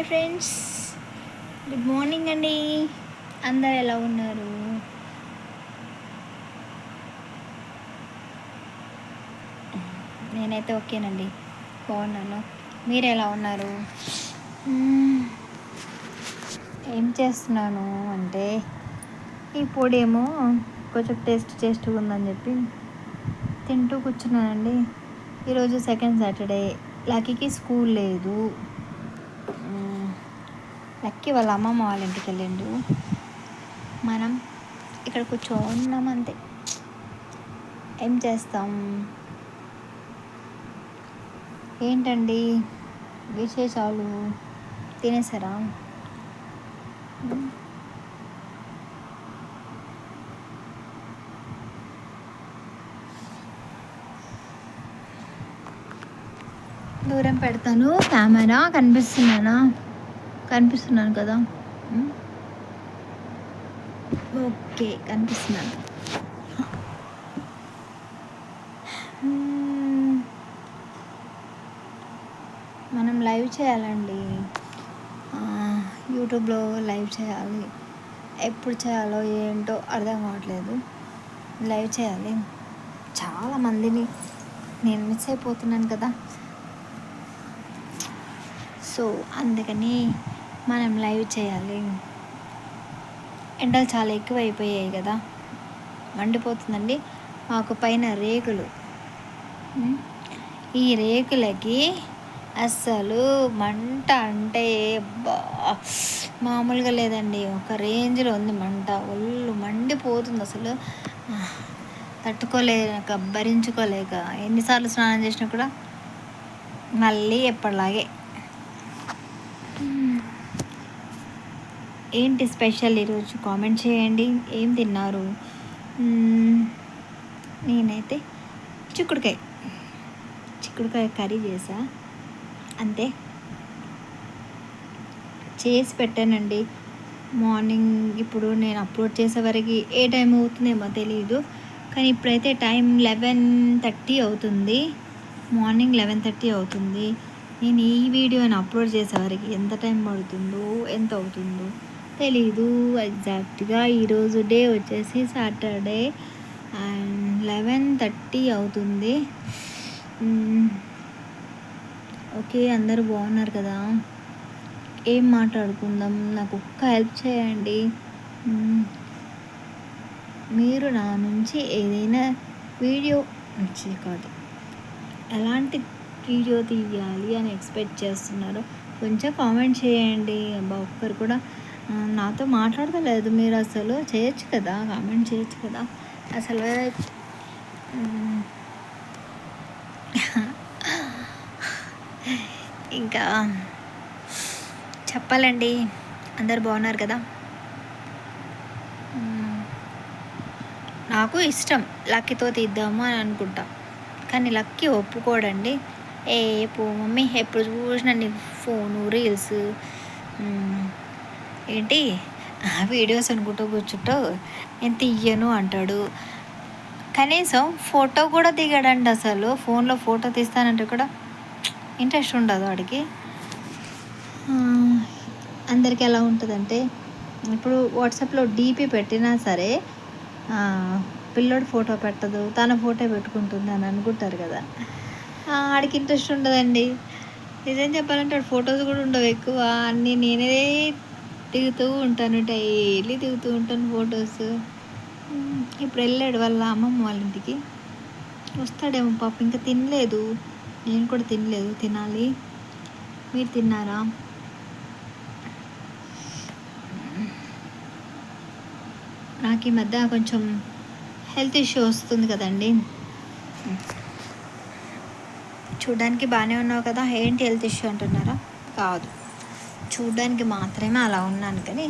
Hi friends, good morning అండి. అందరు ఎలా ఉన్నారు? నేనైతే ఓకేనండి, బాగున్నాను. మీరు ఎలా ఉన్నారు? ఏం చేస్తున్నాను అంటే ఈ పొడేమో కొంచెం టేస్ట్గా ఉందని చెప్పి తింటూ కూర్చున్నానండి. ఈరోజు సెకండ్ సాటర్డే, లక్కీకి స్కూల్ లేదు. లక్కీ వాళ్ళ అమ్మమ్మ వాళ్ళ ఇంటికి వెళ్ళిండు. మనం ఇక్కడ కూర్చోన్నాం అంతే. ఏం చేస్తాం? ఏంటండి విశేషాలు? తినేసారా? దూరం పెడతాను కెమెరా. కనిపిస్తున్నాను కదా? ఓకే, కనిపిస్తున్నాను. మనం లైవ్ చేయాలండి, యూట్యూబ్లో లైవ్ చేయాలి. ఎప్పుడు చేయాలో ఏంటో అర్థం కావట్లేదు. లైవ్ చేయాలి. చాలామందిని నేను మిస్ అయిపోతున్నాను కదా. సో అందుకని మనం లైవ్ చేయాలి. ఎండలు చాలా ఎక్కువ అయిపోయాయి కదా, మండిపోతుందండి. మాకు పైన రేకులు, ఈ రేకులకి అస్సలు మంట అంటే మామూలుగా లేదండి. ఒక రేంజ్లో ఉంది మంట. ఒళ్ళు మండిపోతుంది అసలు, తట్టుకోలేక భరించుకోలేక ఎన్నిసార్లు స్నానం చేసినా కూడా మళ్ళీ ఎప్పటిలాగే. ఏంటి స్పెషల్ ఈరోజు? కామెంట్ చేయండి. ఏం తిన్నారు? నేనైతే చిక్కుడుకాయ కర్రీ చేసా అంతే. చేసి పెట్టానండి మార్నింగ్. ఇప్పుడు నేను అప్లోడ్ చేసే వరకు ఏ టైం అవుతుందేమో తెలియదు, కానీ ఇప్పుడైతే టైం 11:30 అవుతుంది. మార్నింగ్ 11:30 అవుతుంది. నేను ఈ వీడియోని అప్లోడ్ చేసేవరకు ఎంత టైం పడుతుందో, ఎంత అవుతుందో తెలీదు ఎగ్జాక్ట్గా. ఈరోజు డే వచ్చేసి సాటర్డే అండ్ 11:30 అవుతుంది. ఓకే, అందరూ బాగున్నారు కదా? ఏం మాట్లాడుకుందాం? నాకు ఒక్క హెల్ప్ చేయండి. మీరు నా నుంచి ఏదైనా వీడియో నుంచి కాదు, ఎలాంటి వీడియో తీయాలి అని ఎక్స్పెక్ట్ చేస్తున్నారో కొంచెం కామెంట్ చేయండి. ఒక్కరు కూడా నాతో మాట్లాడతలేదు. మీరు అసలు చేయొచ్చు కదా, కామెంట్ చేయొచ్చు కదా అసలు. ఇంకా చెప్పాలండి. అందరు బాగున్నారు కదా? నాకు ఇష్టం లక్కీతో తీద్దాము అని అనుకుంటా, కానీ లక్కీ ఒప్పుకోడండి. పో మమ్మీ, ఎప్పుడు చూసినా నీ ఫోను, రీల్స్, ఏంటి వీడియోస్ అనుకుంటూ కూర్చుంటూ నేను తీయను అంటాడు. కనీసం ఫోటో కూడా దిగాడండి అసలు. ఫోన్లో ఫోటో తీస్తానంటే కూడా ఇంట్రెస్ట్ ఉండదు వాడికి. అందరికీ ఎలా ఉంటుందంటే, ఇప్పుడు వాట్సాప్లో డీపీ పెట్టినా సరే పిల్లోడు ఫోటో పెట్టదు, తన ఫోటో పెట్టుకుంటుంది అని అనుకుంటారు కదా. ఆడికి ఇంట్రెస్ట్ ఉండదండి. నిజం చెప్పాలంటే వాడు ఫొటోస్ కూడా ఉండవు ఎక్కువ. అన్నీ నేనే దిగుతూ ఉంటాను, డైలీ దిగుతూ ఉంటాను ఫొటోస్. ఇప్పుడు వెళ్ళాడు వాళ్ళ అమ్మమ్మ వాళ్ళ ఇంటికి, వస్తాడేమో పాప. ఇంకా తినలేదు, నేను కూడా తినలేదు, తినాలి. మీరు తిన్నారా? నాకు ఈ మధ్య కొంచెం హెల్త్ ఇష్యూ వస్తుంది కదండి. చూడ్డానికి బాగానే ఉన్నావు కదా, ఏంటి హెల్త్ ఇష్యూ అంటున్నారా? కాదు, చూడ్డానికి మాత్రమే అలా ఉన్నాను, కానీ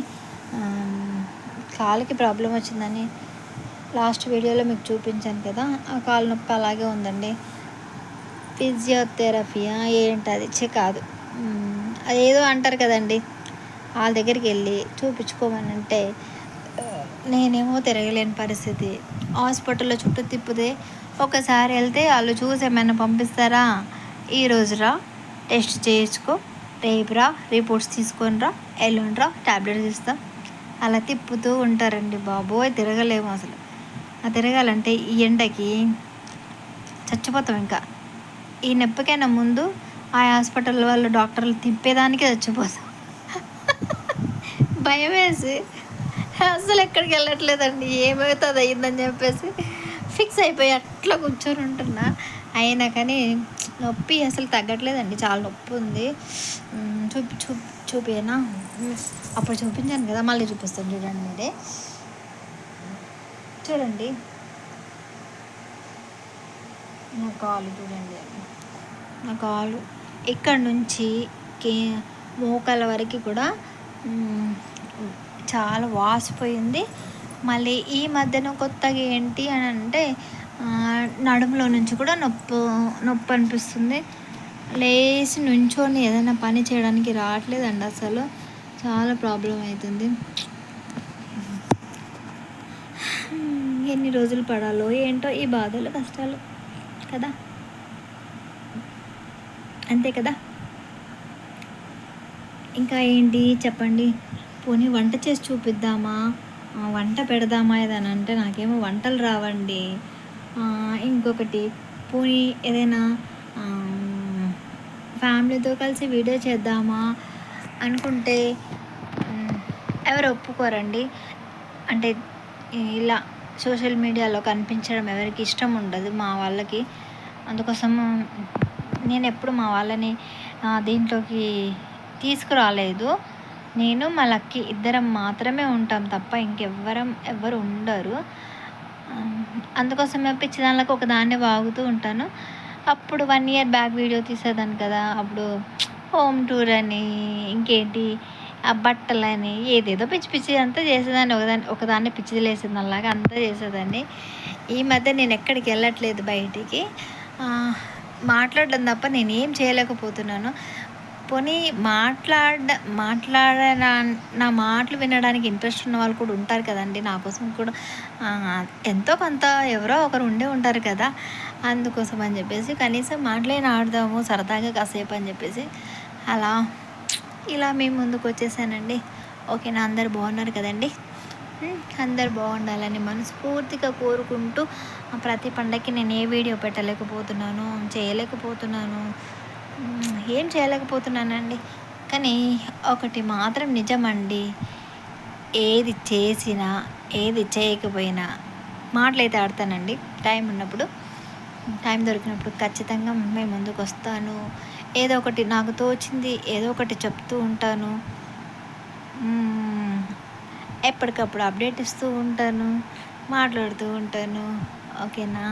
కాలుకి ప్రాబ్లం వచ్చిందని లాస్ట్ వీడియోలో మీకు చూపించాను కదా. ఆ కాలు నొప్పి అలాగే ఉందండి. ఫిజియోథెరపీయా ఏంటది? కాదు, అదేదో అంటారు కదండి, వాళ్ళ దగ్గరికి వెళ్ళి చూపించుకోమనంటే నేనేమో తిరగలేని పరిస్థితి. హాస్పిటల్లో చుట్టూ తిప్పితే ఒకసారి వెళ్తే వాళ్ళు చూసి ఏమైనా పంపిస్తారా? ఈరోజు రా, టెస్ట్ చేయించుకో, రేపురా రిపోర్ట్స్ తీసుకొని రా, ఎల్లుండిరా ట్యాబ్లెట్స్ ఇస్తాం, అలా తిప్పుతూ ఉంటారండి. బాబోయ్ తిరగలేము అసలు. ఆ తిరగాలంటే ఈ ఎండకి చచ్చిపోతాం. ఇంకా ఈ నొప్పికైనా ముందు ఆ హాస్పిటల్ వాళ్ళు డాక్టర్లు తిప్పేదానికే చచ్చిపోతాం. భయం వేసి అసలు ఎక్కడికి వెళ్ళట్లేదండి. ఏమవుతుంది అయిందని చెప్పేసి ఫిక్స్ అయిపోయి అట్లా కూర్చొని ఉంటున్నా. అయినా కానీ నొప్పి అసలు తగ్గట్లేదండి. చాలా నొప్పి ఉంది. చూపినా అప్పుడు చూపించాను కదా, మళ్ళీ చూపిస్తాను చూడండి. మీరే చూడండి నా కాలు చూడండి. నా కాలు ఇక్కడ నుంచి మోకాల వరకు కూడా చాలా వాసిపోయింది. మళ్ళీ ఈ మధ్యన కొత్తగా ఏంటి అని అంటే నడుములో నుంచి కూడా నొప్పి అనిపిస్తుంది. లేచి నుంచొని ఏదైనా పని చేయడానికి రావట్లేదండి. అసలు చాలా ప్రాబ్లం అవుతుంది. ఎన్ని రోజులు పడాలో ఏంటో ఈ బాధలు కష్టాలు కదా, అంతే కదా. ఇంకా ఏంటి చెప్పండి. పోనీ వంట చేసి చూపిద్దామా, వంట పెడదామా ఏదని అంటే నాకేమో వంటలు రావండి. ఇంకొకటి పోనీ ఏదైనా ఫ్యామిలీతో కలిసి వీడియో చేద్దామా అనుకుంటే ఎవరు ఒప్పుకోరండి. అంటే ఇలా సోషల్ మీడియాలో కనిపించడం ఎవరికి ఇష్టం ఉండదు మా వాళ్ళకి. అందుకోసం నేను ఎప్పుడు మా వాళ్ళని దీంట్లోకి తీసుకురాలేదు. నేను మా లక్కీ ఇద్దరం మాత్రమే ఉంటాం తప్ప ఎవ్వరు ఉండరు. అందుకోసమే పిచ్చిదానికి ఒక దాన్ని వాగుతూ ఉంటాను. అప్పుడు 1 year బ్యాక్ వీడియో తీసేదాన్ని కదా, అప్పుడు హోమ్ టూర్ అని ఇంకేంటి ఆ బట్టలని ఏదేదో పిచ్చి పిచ్చి అంతా చేసేదాన్ని. ఒకదాన్ని పిచ్చిది లేసేది అలాగా అంతా చేసేదాన్ని. ఈ మధ్య నేను ఎక్కడికి వెళ్ళట్లేదు బయటికి, మాట్లాడడం తప్ప నేనేం చేయలేకపోతున్నాను. పోనీ నా మాటలు వినడానికి ఇంట్రెస్ట్ ఉన్న వాళ్ళు కూడా ఉంటారు కదండి. నా కోసం కూడా ఎంతో కొంత ఎవరో ఒకరు ఉండే ఉంటారు కదా. అందుకోసం అని చెప్పేసి కనీసం మాటలైనా ఆడదాము సరదాగా కాసేపు అని చెప్పేసి ఇలా మేము ముందుకు వచ్చేసానండి. ఓకేనా, అందరు బాగున్నారు కదండి. అందరు బాగుండాలని మనస్ఫూర్తిగా కోరుకుంటూ ప్రతి పండగకి నేను ఏ వీడియో పెట్టలేకపోతున్నాను, ఏం చేయలేకపోతున్నానండి. కానీ ఒకటి మాత్రం నిజమండి, ఏది చేసినా ఏది చేయకపోయినా మాటలైతే ఆడతానండి. టైం దొరికినప్పుడు ఖచ్చితంగా మేము ముందుకు వస్తాను. ఏదో ఒకటి నాకు తోచింది ఏదో ఒకటి చెప్తూ ఉంటాను. ఎప్పటికప్పుడు అప్డేట్ ఇస్తూ ఉంటాను, మాట్లాడుతూ ఉంటాను. ఓకేనా,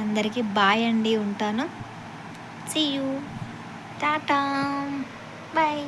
అందరికీ బాయ్ అండి. ఉంటాను. See you, tata, bye.